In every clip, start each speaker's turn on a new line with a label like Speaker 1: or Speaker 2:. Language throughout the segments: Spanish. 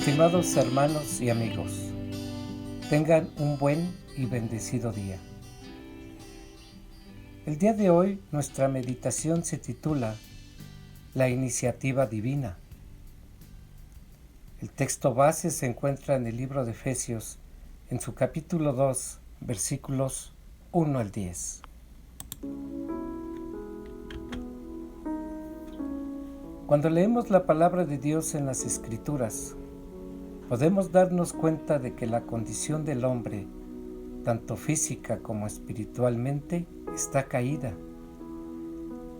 Speaker 1: Estimados hermanos y amigos, tengan un buen y bendecido día. El día de hoy nuestra meditación se titula La iniciativa divina. El texto base se encuentra en el libro de Efesios, en su capítulo 2, versículos 1 al 10. Cuando leemos la palabra de Dios en las Escrituras, podemos darnos cuenta de que la condición del hombre, tanto física como espiritualmente, está caída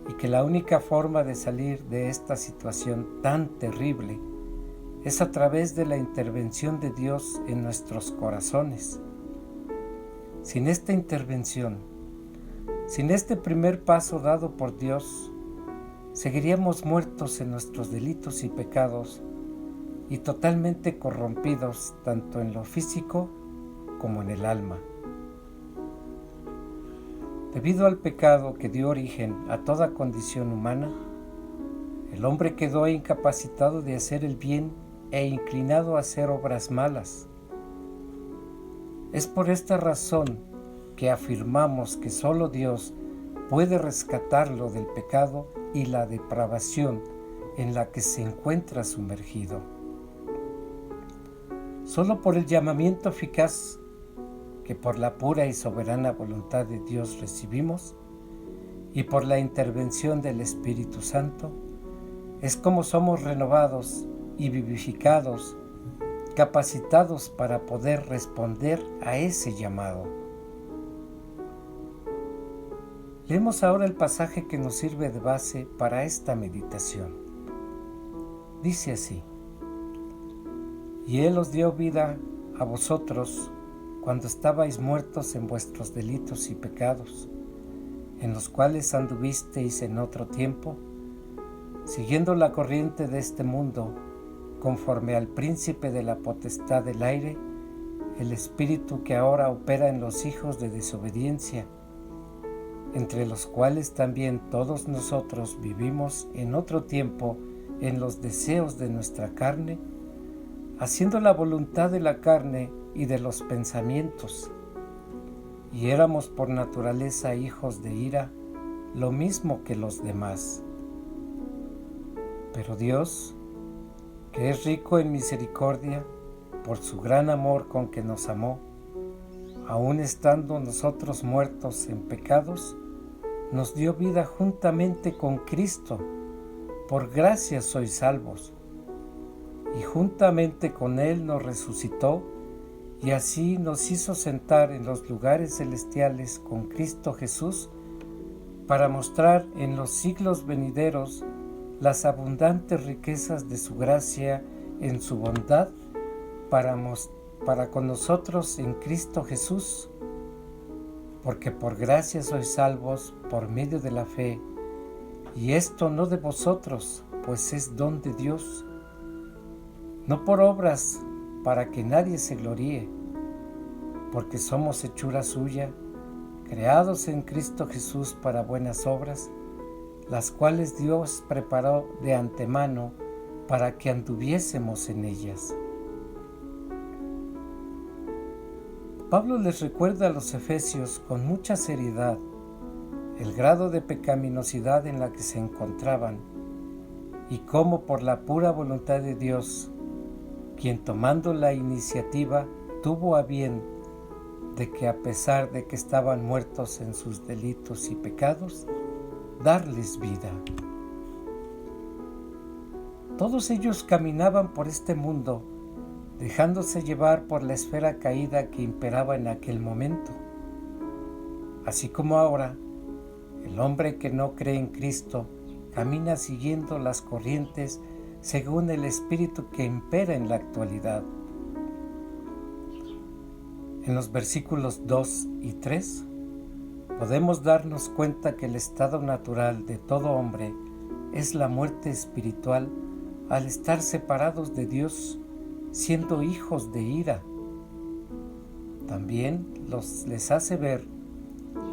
Speaker 1: y que la única forma de salir de esta situación tan terrible es a través de la intervención de Dios en nuestros corazones. Sin esta intervención, sin este primer paso dado por Dios, seguiríamos muertos en nuestros delitos y pecados y totalmente corrompidos tanto en lo físico como en el alma. Debido al pecado que dio origen a toda condición humana, el hombre quedó incapacitado de hacer el bien e inclinado a hacer obras malas. Es por esta razón que afirmamos que solo Dios puede rescatarlo del pecado y la depravación en la que se encuentra sumergido. Solo por el llamamiento eficaz que por la pura y soberana voluntad de Dios recibimos y por la intervención del Espíritu Santo, es como somos renovados y vivificados, capacitados para poder responder a ese llamado. Leemos ahora el pasaje que nos sirve de base para esta meditación. Dice así: Y Él os dio vida a vosotros cuando estabais muertos en vuestros delitos y pecados, en los cuales anduvisteis en otro tiempo, siguiendo la corriente de este mundo, conforme al príncipe de la potestad del aire, el espíritu que ahora opera en los hijos de desobediencia, entre los cuales también todos nosotros vivimos en otro tiempo en los deseos de nuestra carne, haciendo la voluntad de la carne y de los pensamientos, y éramos por naturaleza hijos de ira, lo mismo que los demás. Pero Dios, que es rico en misericordia, por su gran amor con que nos amó, aun estando nosotros muertos en pecados, nos dio vida juntamente con Cristo. Por gracia sois salvos. Y juntamente con Él nos resucitó, y así nos hizo sentar en los lugares celestiales con Cristo Jesús, para mostrar en los siglos venideros las abundantes riquezas de su gracia en su bondad para con nosotros en Cristo Jesús. Porque por gracia sois salvos por medio de la fe, y esto no de vosotros, pues es don de Dios, no por obras, para que nadie se gloríe, porque somos hechura suya, creados en Cristo Jesús para buenas obras, las cuales Dios preparó de antemano para que anduviésemos en ellas. Pablo les recuerda a los efesios con mucha seriedad el grado de pecaminosidad en la que se encontraban y cómo por la pura voluntad de Dios, quien tomando la iniciativa tuvo a bien de que a pesar de que estaban muertos en sus delitos y pecados, darles vida. Todos ellos caminaban por este mundo, dejándose llevar por la esfera caída que imperaba en aquel momento. Así como ahora, el hombre que no cree en Cristo camina siguiendo las corrientes según el espíritu que impera en la actualidad. En los versículos 2 y 3 podemos darnos cuenta que el estado natural de todo hombre es la muerte espiritual al estar separados de Dios, siendo hijos de ira. También les hace ver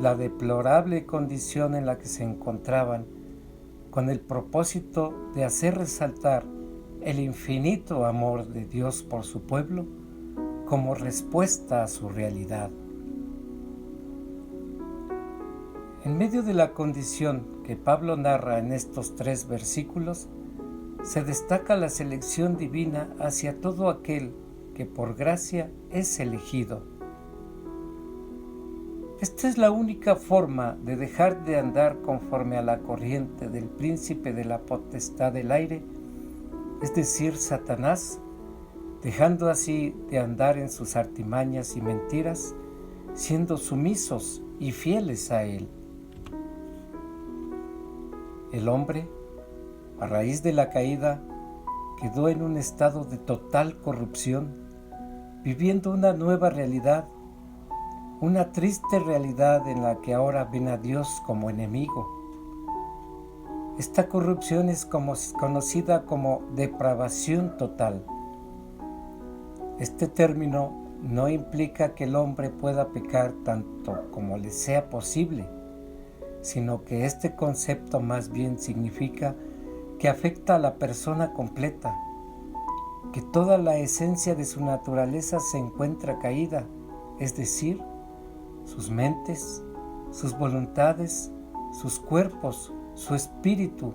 Speaker 1: la deplorable condición en la que se encontraban, con el propósito de hacer resaltar el infinito amor de Dios por su pueblo como respuesta a su realidad. En medio de la condición que Pablo narra en estos 3 versículos, se destaca la selección divina hacia todo aquel que por gracia es elegido. Esta es la única forma de dejar de andar conforme a la corriente del príncipe de la potestad del aire, es decir, Satanás, dejando así de andar en sus artimañas y mentiras, siendo sumisos y fieles a él. El hombre, a raíz de la caída, quedó en un estado de total corrupción, viviendo una nueva realidad, una triste realidad en la que ahora ven a Dios como enemigo. Esta corrupción es conocida como depravación total. Este término no implica que el hombre pueda pecar tanto como le sea posible, sino que este concepto más bien significa que afecta a la persona completa, que toda la esencia de su naturaleza se encuentra caída, es decir, sus mentes, sus voluntades, sus cuerpos, su espíritu,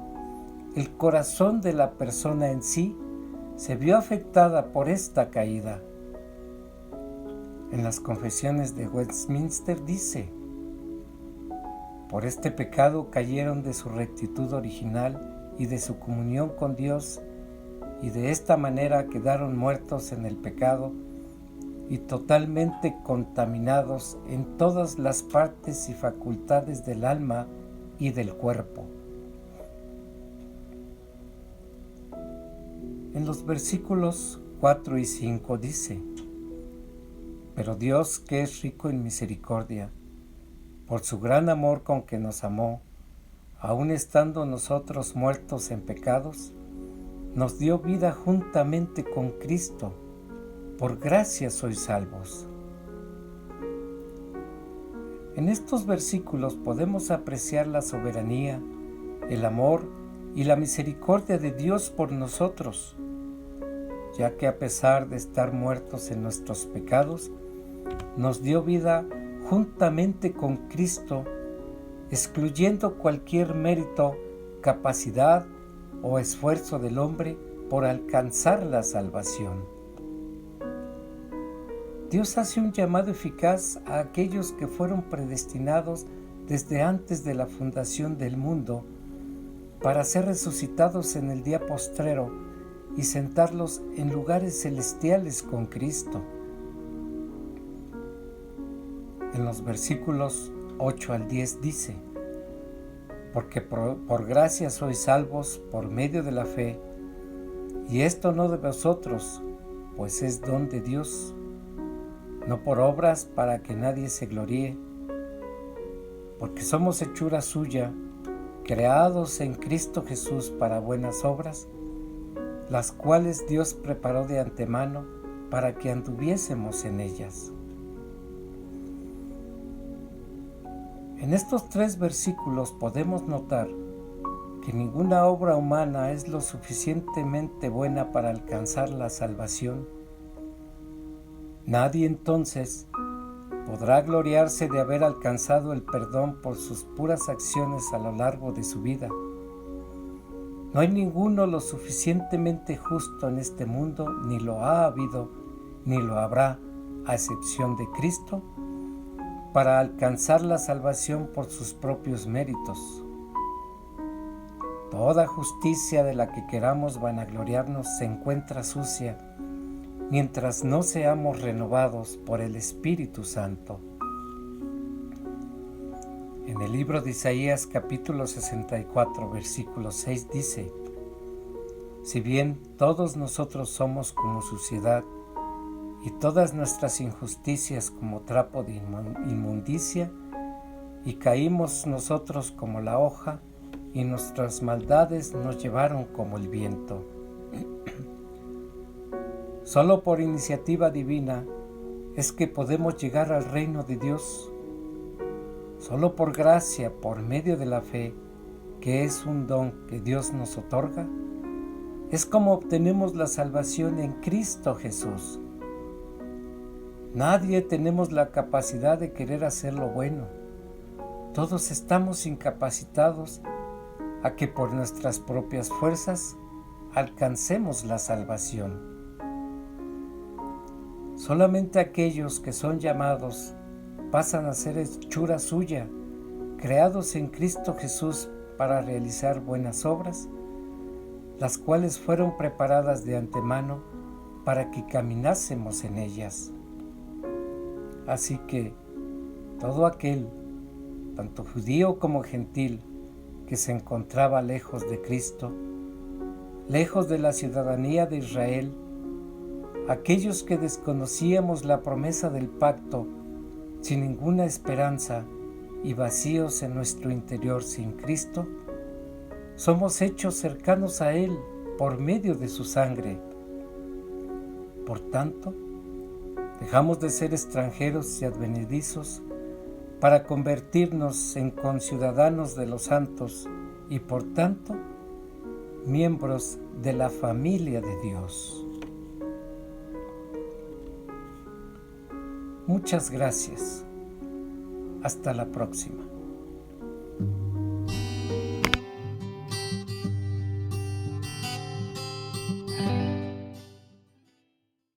Speaker 1: el corazón de la persona en sí, se vio afectada por esta caída. En las confesiones de Westminster dice: por este pecado cayeron de su rectitud original y de su comunión con Dios, y de esta manera quedaron muertos en el pecado y totalmente contaminados en todas las partes y facultades del alma y del cuerpo. En los versículos 4 y 5 dice: pero Dios, que es rico en misericordia, por su gran amor con que nos amó, aun estando nosotros muertos en pecados, nos dio vida juntamente con Cristo. Por gracia sois salvos. En estos versículos podemos apreciar la soberanía, el amor y la misericordia de Dios por nosotros, ya que a pesar de estar muertos en nuestros pecados, nos dio vida juntamente con Cristo, excluyendo cualquier mérito, capacidad o esfuerzo del hombre por alcanzar la salvación. Dios hace un llamado eficaz a aquellos que fueron predestinados desde antes de la fundación del mundo para ser resucitados en el día postrero y sentarlos en lugares celestiales con Cristo. En los versículos 8 al 10 dice: porque por gracia sois salvos por medio de la fe, y esto no de vosotros, pues es don de Dios, no por obras para que nadie se gloríe, porque somos hechura suya, creados en Cristo Jesús para buenas obras, las cuales Dios preparó de antemano para que anduviésemos en ellas. En estos 3 versículos podemos notar que ninguna obra humana es lo suficientemente buena para alcanzar la salvación. Nadie entonces podrá gloriarse de haber alcanzado el perdón por sus puras acciones a lo largo de su vida. No hay ninguno lo suficientemente justo en este mundo, ni lo ha habido, ni lo habrá, a excepción de Cristo, para alcanzar la salvación por sus propios méritos. Toda justicia de la que queramos vanagloriarnos se encuentra sucia, mientras no seamos renovados por el Espíritu Santo. En el libro de Isaías capítulo 64, versículo 6 dice: si bien todos nosotros somos como suciedad, y todas nuestras injusticias como trapo de inmundicia, y caímos nosotros como la hoja, y nuestras maldades nos llevaron como el viento. Solo por iniciativa divina es que podemos llegar al reino de Dios. Solo por gracia, por medio de la fe, que es un don que Dios nos otorga, Es como obtenemos la salvación en Cristo Jesús. Nadie tenemos la capacidad de querer hacer lo bueno. Todos estamos incapacitados a que por nuestras propias fuerzas alcancemos la salvación. Solamente aquellos que son llamados pasan a ser hechura suya, creados en Cristo Jesús para realizar buenas obras, las cuales fueron preparadas de antemano para que caminásemos en ellas. Así que todo aquel, tanto judío como gentil, que se encontraba lejos de Cristo, lejos de la ciudadanía de Israel, aquellos que desconocíamos la promesa del pacto, sin ninguna esperanza y vacíos en nuestro interior sin Cristo, somos hechos cercanos a Él por medio de su sangre. Por tanto, dejamos de ser extranjeros y advenedizos para convertirnos en conciudadanos de los santos y, por tanto, miembros de la familia de Dios. Muchas gracias. Hasta la próxima.